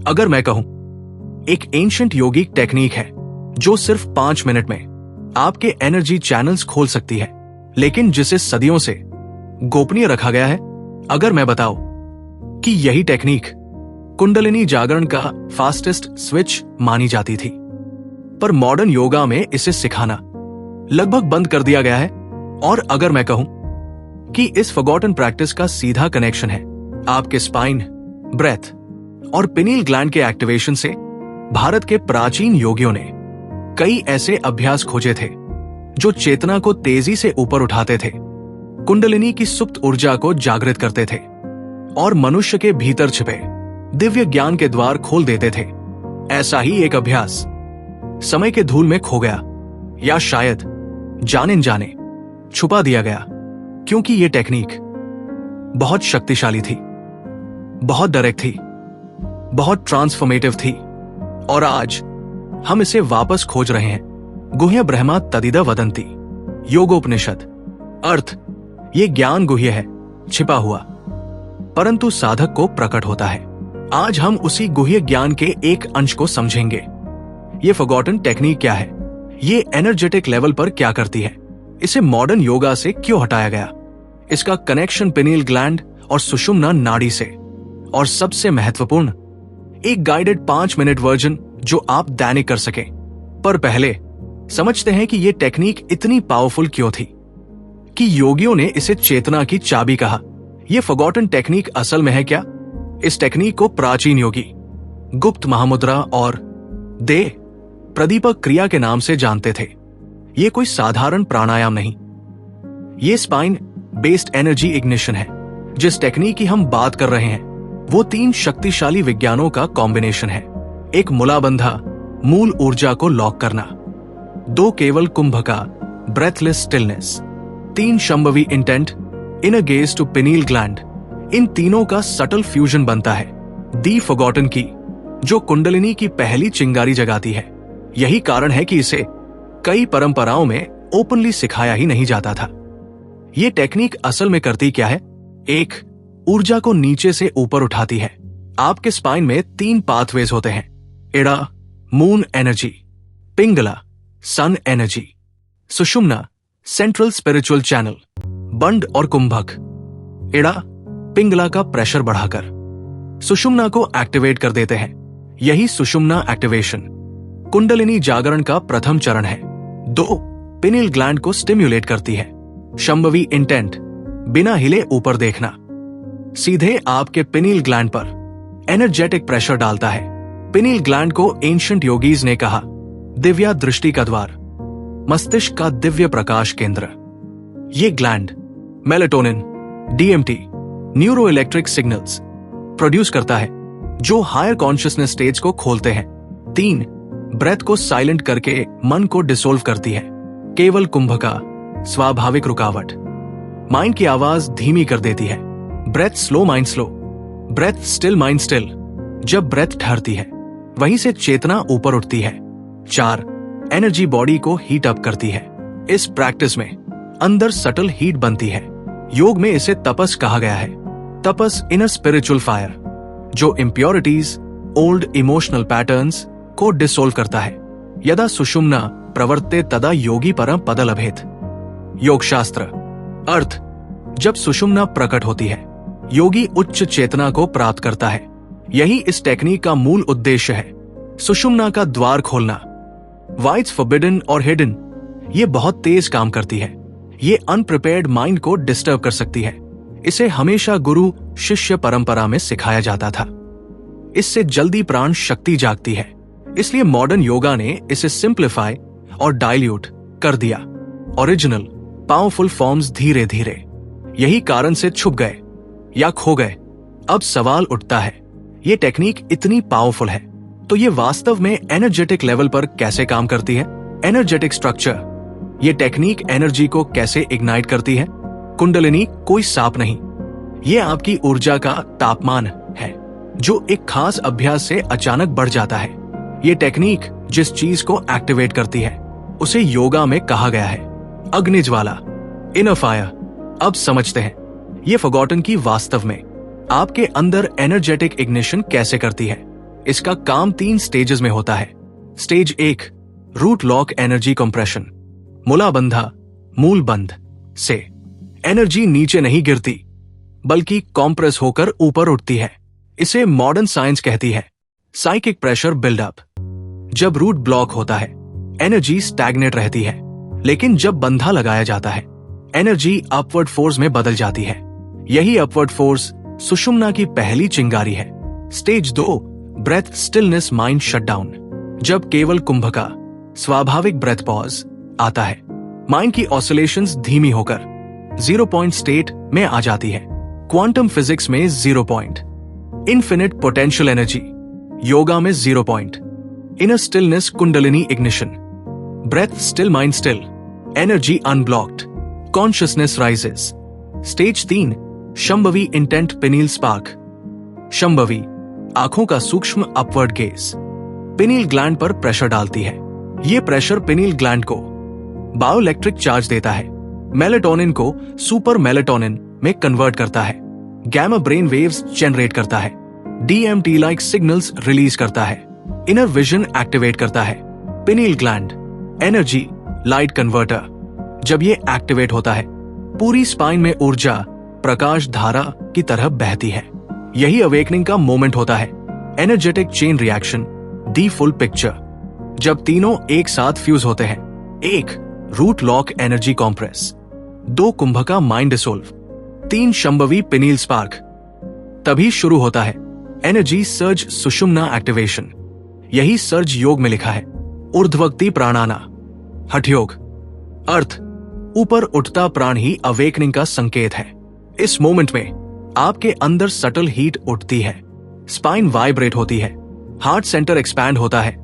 अगर मैं कहूं, एक एंशिएंट योगिक टेक्निक है जो सिर्फ 5 मिनट में आपके एनर्जी चैनल्स खोल सकती है, लेकिन जिसे सदियों से गोपनीय रखा गया है। अगर मैं बताऊं कि यही टेक्निक कुंडलिनी जागरण का फास्टेस्ट स्विच मानी जाती थी, पर मॉडर्न योगा में इसे सिखाना लगभग बंद कर दिया गया है। और अगर मैं कहूं कि इस फॉरगॉटन प्रैक्टिस का सीधा कनेक्शन है आपके स्पाइन, ब्रेथ और पिनियल ग्लैंड के एक्टिवेशन से, भारत के प्राचीन योगियों ने कई ऐसे अभ्यास खोजे थे जो चेतना को तेजी से ऊपर उठाते थे, कुंडलिनी की सुप्त ऊर्जा को जागृत करते थे और मनुष्य के भीतर छिपे दिव्य ज्ञान के द्वार खोल देते थे। ऐसा ही एक अभ्यास समय के धूल में खो गया, या शायद जाने अनजाने छुपा दिया गया, क्योंकि यह टेक्निक बहुत शक्तिशाली थी, बहुत डायरेक्ट थी, बहुत ट्रांसफॉर्मेटिव थी, और आज हम इसे वापस खोज रहे हैं। गुह्य ब्रह्मा तदिदा वदंती, योगोपनिषद। अर्थ, ये ज्ञान गुह्य है, छिपा हुआ, परंतु साधक को प्रकट होता है। आज हम उसी गुह्य ज्ञान के एक अंश को समझेंगे। ये फॉरगॉटन टेक्निक क्या है, ये एनर्जेटिक लेवल पर क्या करती है, इसे मॉडर्न योगा से क्यों हटाया गया, इसका कनेक्शन पिनियल ग्लैंड और सुषुम्ना नाड़ी से, और सबसे महत्वपूर्ण, एक गाइडेड 5 मिनट वर्जन जो आप दैनिक कर सके। पर पहले समझते हैं कि यह टेक्निक इतनी पावरफुल क्यों थी कि योगियों ने इसे चेतना की चाबी कहा। यह फॉरगॉटन टेक्निक असल में है क्या? इस टेक्निक को प्राचीन योगी गुप्त महामुद्रा और दे प्रदीपक क्रिया के नाम से जानते थे। यह कोई साधारण प्राणायाम नहीं, यह स्पाइन बेस्ड एनर्जी इग्निशन है। जिस टेक्निक की हम बात कर रहे हैं वो 3 शक्तिशाली विज्ञानों का कॉम्बिनेशन है। एक मूलाबंधा, मूल ऊर्जा को लॉक करना, 2 केवल कुंभका, ब्रेथलेस स्टिलनेस, 3 शंभवी intent, inner gaze to pineal gland. इन तीनों का सटल फ्यूजन बनता है दी फॉरगॉटन की, जो कुंडलिनी की पहली चिंगारी जगाती है। यही कारण है कि इसे कई परंपराओं में ओपनली सिखाया ही नहीं जाता था। यह टेक्निक असल में करती क्या है? 1, ऊर्जा को नीचे से ऊपर उठाती है। आपके स्पाइन में 3 पाथवेज होते हैं, इड़ा मून एनर्जी, पिंगला सन एनर्जी, सुषुम्ना सेंट्रल स्पिरिचुअल चैनल। बंड और कुंभक इड़ा पिंगला का प्रेशर बढ़ाकर सुषुम्ना को एक्टिवेट कर देते हैं। यही सुषुम्ना एक्टिवेशन कुंडलिनी जागरण का प्रथम चरण है। 2, पिनियल ग्लैंड को स्टिम्युलेट करती है। शंभवी इंटेंट, बिना हिले ऊपर देखना, सीधे आपके पिनियल ग्लैंड पर एनर्जेटिक प्रेशर डालता है। पिनियल ग्लैंड को एंशिएंट योगीज ने कहा दिव्या दृष्टि का द्वार, मस्तिष्क का दिव्य प्रकाश केंद्र। ये gland melatonin, DMT, neuro electric signals produce करता है जो हायर कॉन्शियसनेस स्टेज को खोलते हैं। 3, ब्रेथ को साइलेंट करके मन को डिसोल्व करती है। केवल कुंभका, स्वाभाविक रुकावट, माइंड की आवाज धीमी कर देती है। Breath slow, mind slow, breath still, mind still. जब ब्रेथ ठहरती है वहीं से चेतना ऊपर उठती है। 4, एनर्जी बॉडी को हीट अप करती है। इस प्रैक्टिस में अंदर सटल हीट बनती है। योग में इसे तपस कहा गया है। तपस इनर स्पिरिचुअल फायर, जो इम्प्योरिटीज, ओल्ड इमोशनल पैटर्न्स को डिसोल्व करता है। यदा सुषुम्ना प्रवर्ते तदा योगी परम पदलभेत। योग शास्त्र अर्थ, जब सुषुम्ना प्रकट होती है योगी उच्च चेतना को प्राप्त करता है। यही इस टेक्निक का मूल उद्देश्य है, सुषुम्ना का द्वार खोलना। वाइट्स फॉरबिडन और हिडन, ये बहुत तेज काम करती है। ये अनप्रिपेयर्ड माइंड को डिस्टर्ब कर सकती है। इसे हमेशा गुरु शिष्य परंपरा में सिखाया जाता था। इससे जल्दी प्राण शक्ति जागती है, इसलिए मॉडर्न योगा ने इसे सिंप्लीफाई और डाइल्यूट कर दिया। ओरिजिनल पावरफुल फॉर्म्स धीरे धीरे यही कारण से छुप गए या खो गए। अब सवाल उठता है, ये टेक्निक इतनी पावरफुल है तो ये वास्तव में एनर्जेटिक लेवल पर कैसे काम करती है? एनर्जेटिक स्ट्रक्चर, ये टेक्निक एनर्जी को कैसे इग्नाइट करती है? कुंडलिनी कोई सांप नहीं, ये आपकी ऊर्जा का तापमान है जो एक खास अभ्यास से अचानक बढ़ जाता है। ये टेक्निक जिस चीज को एक्टिवेट करती है उसे योगा में कहा गया है अग्निज्वाला, इनर फायर। अब समझते हैं ये फॉरगॉटन की वास्तव में आपके अंदर एनर्जेटिक इग्निशन कैसे करती है। इसका काम 3 स्टेजेस में होता है। Stage 1 root lock energy compression. मूलाबंधा मूल बंध से एनर्जी नीचे नहीं गिरती बल्कि कॉम्प्रेस होकर ऊपर उठती है। इसे मॉडर्न साइंस कहती है साइकिक प्रेशर बिल्डअप। जब रूट ब्लॉक होता है एनर्जी स्टैग्नेट रहती है, लेकिन जब बंधा लगाया जाता है एनर्जी अपवर्ड फोर्स में बदल जाती है। यही अपवर्ड फोर्स सुषुम्ना की पहली चिंगारी है। Stage 2 breath stillness mind shutdown. जब केवल कुंभ का स्वाभाविक ब्रेथ पॉज आता है, माइंड की ऑसिलेशंस धीमी होकर 0 पॉइंट स्टेट में आ जाती है। क्वांटम फिजिक्स में 0 point, infinite potential energy, yoga में 0 पॉइंट, इनर स्टिलनेस कुंडलिनी ignition, breath still mind still, energy unblocked, consciousness rises. Stage 3 शंभवी इंटेंट पिनील स्पार्क। शंभवी आंखों का सूक्ष्म अपवर्ड गेज पिनील ग्लैंड पर प्रेशर डालती है। यह प्रेशर पिनील ग्लैंड को बायोइलेक्ट्रिक चार्ज देता है, मेलेटोनिन को सुपर मेलेटोनिन में कन्वर्ट करता है, गैमा ब्रेन वेव्स जनरेट करता है, DMT लाइक सिग्नल्स रिलीज करता है, इनर विजन एक्टिवेट करता है। पिनील ग्लैंड एनर्जी लाइट कन्वर्टर। जब ये एक्टिवेट होता है पूरी स्पाइन में ऊर्जा प्रकाश धारा की तरह बहती है। यही अवेकनिंग का मोमेंट होता है, एनर्जेटिक चेन रिएक्शन, दी फुल पिक्चर। जब तीनों एक साथ फ्यूज होते हैं, 1 रूट लॉक एनर्जी कॉम्प्रेस, 2 कुंभ का माइंड डिसोल्व, 3 शंभवी पिनील स्पार्क, तभी शुरू होता है एनर्जी सर्ज सुषुम्ना एक्टिवेशन। यही सर्ज योग में लिखा है, ऊर्ध्वक्ति प्राणाना। हठयोग अर्थ ऊपर उठता प्राण ही अवेकनिंग का संकेत है। इस मोमेंट में आपके अंदर सटल हीट उठती है, स्पाइन वाइब्रेट होती है, हार्ट सेंटर एक्सपैंड होता है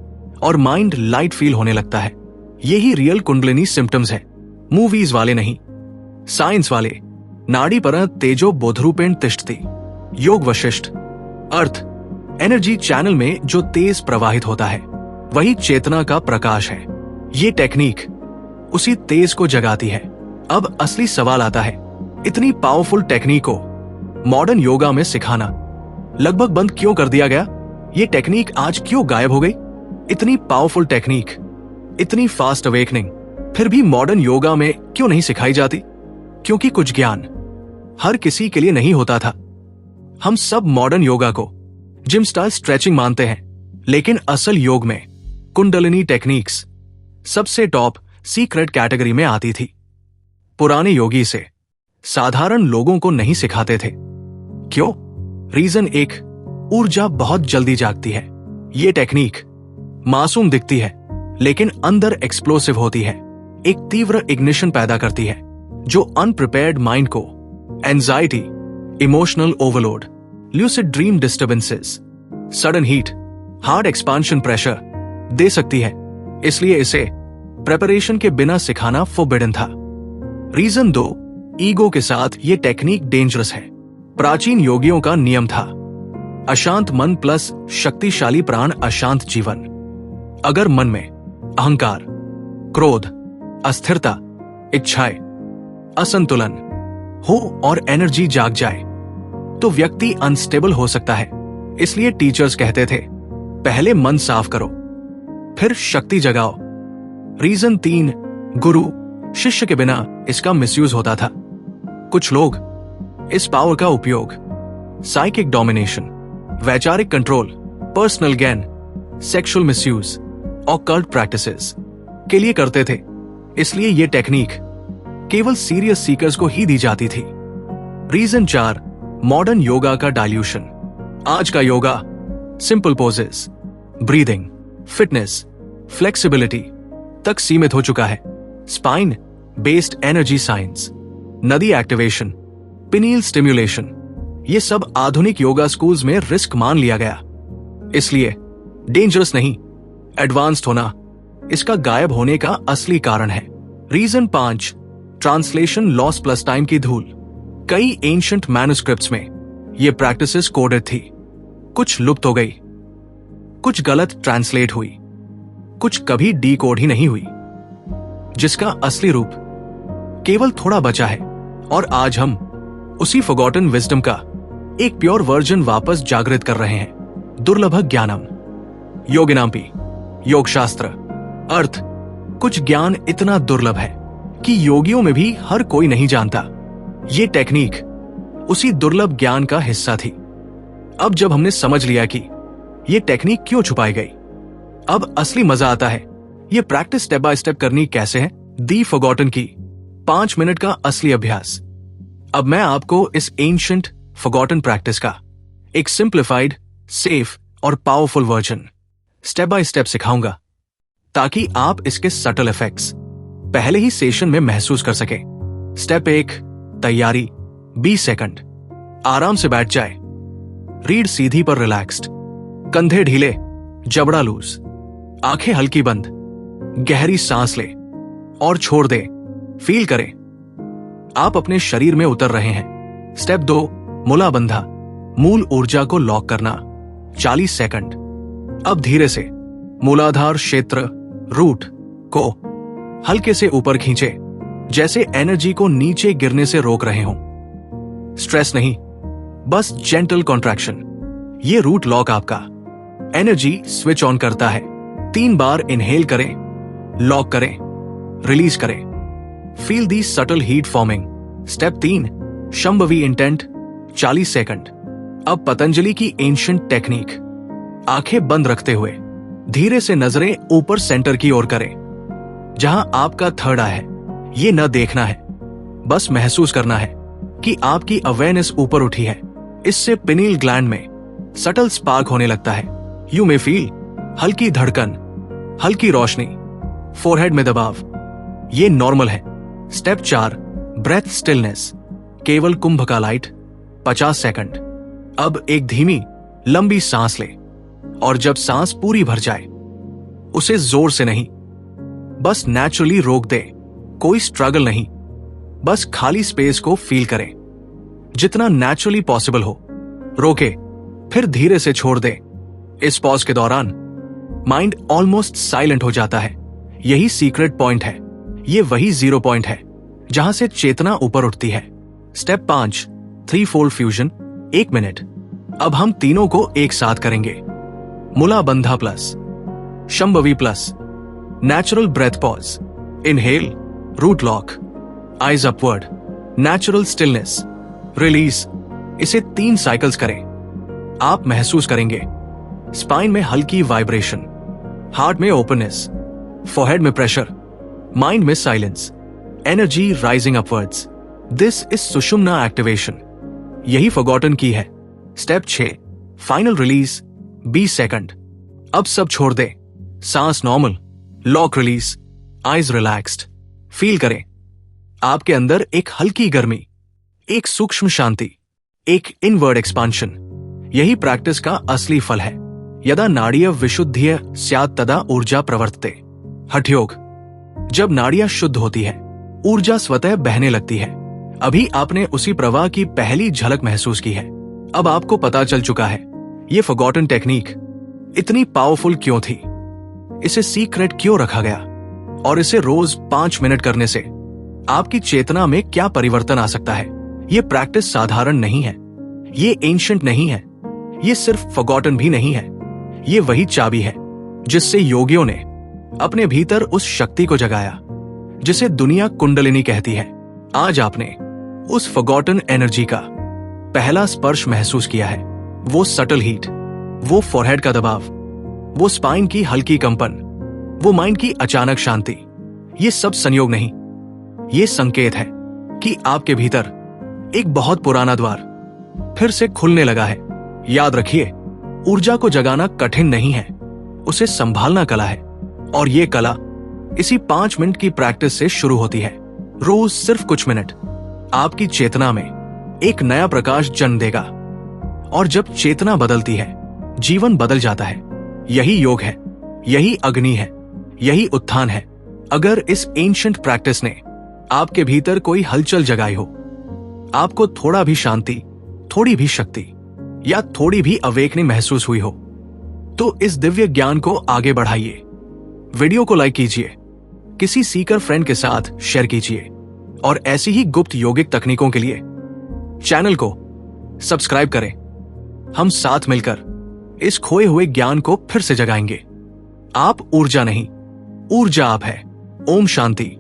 और माइंड लाइट फील होने लगता है। यही रियल कुंडलिनी सिम्टम्स है, मूवीज वाले नहीं, साइंस वाले। नाड़ी पर तेजो बोधरूपेण तिष्ठति। योग वशिष्ठ अर्थ एनर्जी चैनल में जो तेज प्रवाहित होता है वही चेतना का प्रकाश है। ये टेक्निक उसी तेज को जगाती है। अब असली सवाल आता है, इतनी पावरफुल टेक्निक को मॉडर्न योगा में सिखाना लगभग बंद क्यों कर दिया गया? ये टेक्निक आज क्यों गायब हो गई? इतनी पावरफुल टेक्निक, इतनी फास्ट अवेकनिंग, फिर भी मॉडर्न योगा में क्यों नहीं सिखाई जाती? क्योंकि कुछ ज्ञान हर किसी के लिए नहीं होता था। हम सब मॉडर्न योगा को जिम स्टाइल स्ट्रेचिंग मानते हैं, लेकिन असल योग में कुंडलिनी टेक्निक्स सबसे टॉप सीक्रेट कैटेगरी में आती थी। पुराने योगी इसे साधारण लोगों को नहीं सिखाते थे। क्यों? रीजन 1, ऊर्जा बहुत जल्दी जागती है। ये टेक्निक मासूम दिखती है, लेकिन अंदर एक्सप्लोसिव होती है, एक तीव्र इग्निशन पैदा करती है जो अनप्रिपेयर्ड माइंड को anxiety, emotional overload, lucid dream disturbances, sudden heat, heart expansion pressure दे सकती है। इसलिए इसे प्रेपरेशन के बिना सिखाना फोरबिडन था। रीजन 2, ईगो के साथ ये टेक्निक डेंजरस है। प्राचीन योगियों का नियम था, अशांत मन प्लस शक्तिशाली प्राण अशांत जीवन। अगर मन में अहंकार, क्रोध, अस्थिरता, इच्छाएं, असंतुलन हो और एनर्जी जाग जाए तो व्यक्ति अनस्टेबल हो सकता है। इसलिए टीचर्स कहते थे, पहले मन साफ करो फिर शक्ति जगाओ। रीजन 3, गुरु शिष्य के बिना इसका मिसयूज होता था। कुछ लोग इस पावर का उपयोग साइकिक डोमिनेशन, वैचारिक control, personal gain, sexual misuse और कल्ट प्रैक्टिसेस के लिए करते थे। इसलिए यह टेक्निक केवल सीरियस सीकर्स को ही दी जाती थी। रीजन 4, मॉडर्न योगा का डाइल्यूशन। आज का yoga simple poses, breathing, fitness, flexibility तक सीमित हो चुका है। Spine based energy science, nadi activation, pineal stimulation, ये सब आधुनिक योगा स्कूल्स में रिस्क मान लिया गया। इसलिए डेंजरस नहीं, एडवांस्ड होना इसका गायब होने का असली कारण है। Reason 5, translation loss plus time की धूल। कई एंशिएंट मैन्युस्क्रिप्ट्स में ये प्रैक्टिसेस कोडेड थी, कुछ लुप्त हो गई, कुछ गलत ट्रांसलेट हुई, कुछ कभी डीकोड ही नहीं हुई, जिसका असली रूप केवल थोड़ा बचा है। और आज हम उसी फॉरगॉटन विजडम का एक प्योर वर्जन वापस जागृत कर रहे हैं। दुर्लभ ज्ञानम, योगिनाम्पि, योग शास्त्र, अर्थ। कुछ ज्ञान इतना दुर्लभ है कि योगियों में भी हर कोई नहीं जानता। ये टेक्निक उसी दुर्लभ ज्ञान का हिस्सा थी। अब जब हमने समझ लिया कि ये टेक्निक क्यों छुपाई गई, अब असली मजा आता है। ये प्रैक्टिस स्टेप बाय स्टेप करनी कैसे है। दी फॉरगॉटन की 5 मिनट का असली अभ्यास। अब मैं आपको इस एंशिएंट फॉरगॉटन प्रैक्टिस का एक सिंप्लीफाइड, सेफ और powerful version step by step सिखाऊंगा, ताकि आप इसके सटल इफेक्ट्स पहले ही सेशन में महसूस कर सके। स्टेप 1, तैयारी। 20 सेकंड। आराम से बैठ जाए, रीढ़ सीधी पर रिलैक्स्ड, कंधे ढीले, जबड़ा लूज, आंखें हल्की बंद, गहरी सांस ले और छोड़ दे। फील करें आप अपने शरीर में उतर रहे हैं। स्टेप 2, मूला बंधा, मूल ऊर्जा को लॉक करना। 40 सेकंड। अब धीरे से मूलाधार क्षेत्र, रूट को हल्के से ऊपर खींचे, जैसे एनर्जी को नीचे गिरने से रोक रहे हों। स्ट्रेस नहीं, बस जेंटल कॉन्ट्रैक्शन। ये रूट लॉक आपका एनर्जी स्विच ऑन करता है। 3 बार इनहेल करें, लॉक करें, रिलीज करें। Feel the subtle heat forming. Step 3, शंभवी इंटेंट। 40 सेकंड। अब पतंजलि की एंशिएंट टेक्निक। आंखें बंद रखते हुए धीरे से नजरें ऊपर सेंटर की ओर करें, जहां आपका थर्ड आई है। ये न देखना है, बस महसूस करना है कि आपकी अवेयरनेस ऊपर उठी है। इससे पिनील ग्लैंड में सटल स्पार्क होने लगता है। यू मे फील हल्की धड़कन, हल्की रोशनी, फोरहेड में दबाव। ये नॉर्मल है। Step 4, breath stillness. केवल कुंभ का लाइट। 50 सेकंड। अब एक धीमी लंबी सांस ले, और जब सांस पूरी भर जाए, उसे जोर से नहीं, बस नेचुरली रोक दे। कोई स्ट्रगल नहीं, बस खाली स्पेस को फील करें जितना नेचुरली पॉसिबल हो। रोके, फिर धीरे से छोड़ दे। इस पॉज के दौरान माइंड ऑलमोस्ट साइलेंट हो जाता है। यही सीक्रेट पॉइंट है। ये वही 0 पॉइंट है जहां से चेतना ऊपर उठती है। Step 5, 3-fold fusion. 1 मिनट। अब हम तीनों को एक साथ करेंगे। Mula bandha plus shambhavi plus natural breath pause. Inhale, root lock, eyes upward, natural stillness, release. इसे 3 साइकिल्स करें। आप महसूस करेंगे स्पाइन में हल्की वाइब्रेशन, हार्ट में ओपननेस, फोरहेड में प्रेशर, माइंड में silence, energy rising upwards. This is सुषुम्ना एक्टिवेशन। यही फॉरगॉटन की है। Step 6, final release. 20 सेकंड। अब सब छोड़ दे। सांस normal, lock release, eyes relaxed. Feel करें आपके अंदर एक हल्की गर्मी, एक सूक्ष्म शांति, एक इनवर्ड एक्सपांशन। यही प्रैक्टिस का असली फल है। यदा नाड़ीय विशुद्धिय स्यात् तदा ऊर्जा प्रवर्तते। हठ योग। जब नाड़ियां शुद्ध होती है, ऊर्जा स्वतः बहने लगती है। अभी आपने उसी प्रवाह की पहली झलक महसूस की है। अब आपको पता चल चुका है ये फॉरगॉटन टेक्निक इतनी पावरफुल क्यों थी, इसे सीक्रेट क्यों रखा गया, और इसे रोज 5 मिनट करने से आपकी चेतना में क्या परिवर्तन आ सकता है। ये प्रैक्टिस साधारण नहीं है, ये एंशिएंट नहीं है, ये सिर्फ फॉरगॉटन भी नहीं है। ये वही चाबी है जिससे योगियों ने अपने भीतर उस शक्ति को जगाया जिसे दुनिया कुंडलिनी कहती है। आज आपने उस फॉरगॉटन एनर्जी का पहला स्पर्श महसूस किया है। वो सटल हीट, वो फोरहेड का दबाव, वो स्पाइन की हल्की कंपन, वो माइंड की अचानक शांति। ये सब संयोग नहीं, ये संकेत है कि आपके भीतर एक बहुत पुराना द्वार फिर से खुलने लगा है। याद रखिए, ऊर्जा को जगाना कठिन नहीं है, उसे संभालना कला है। और ये कला इसी 5 मिनट की प्रैक्टिस से शुरू होती है। रोज सिर्फ कुछ मिनट आपकी चेतना में एक नया प्रकाश जन्म देगा, और जब चेतना बदलती है, जीवन बदल जाता है। यही योग है, यही अग्नि है, यही उत्थान है। अगर इस एंशिएंट प्रैक्टिस ने आपके भीतर कोई हलचल जगाई हो, आपको थोड़ा भी शांति, थोड़ी भी शक्ति या थोड़ी भी अवेकनिंग महसूस हुई हो, तो इस दिव्य ज्ञान को आगे बढ़ाइए। वीडियो को लाइक कीजिए, किसी सीकर फ्रेंड के साथ शेयर कीजिए, और ऐसी ही गुप्त योगिक तकनीकों के लिए चैनल को सब्सक्राइब करें। हम साथ मिलकर इस खोए हुए ज्ञान को फिर से जगाएंगे। आप ऊर्जा नहीं, ऊर्जा आप है। ओम शांति।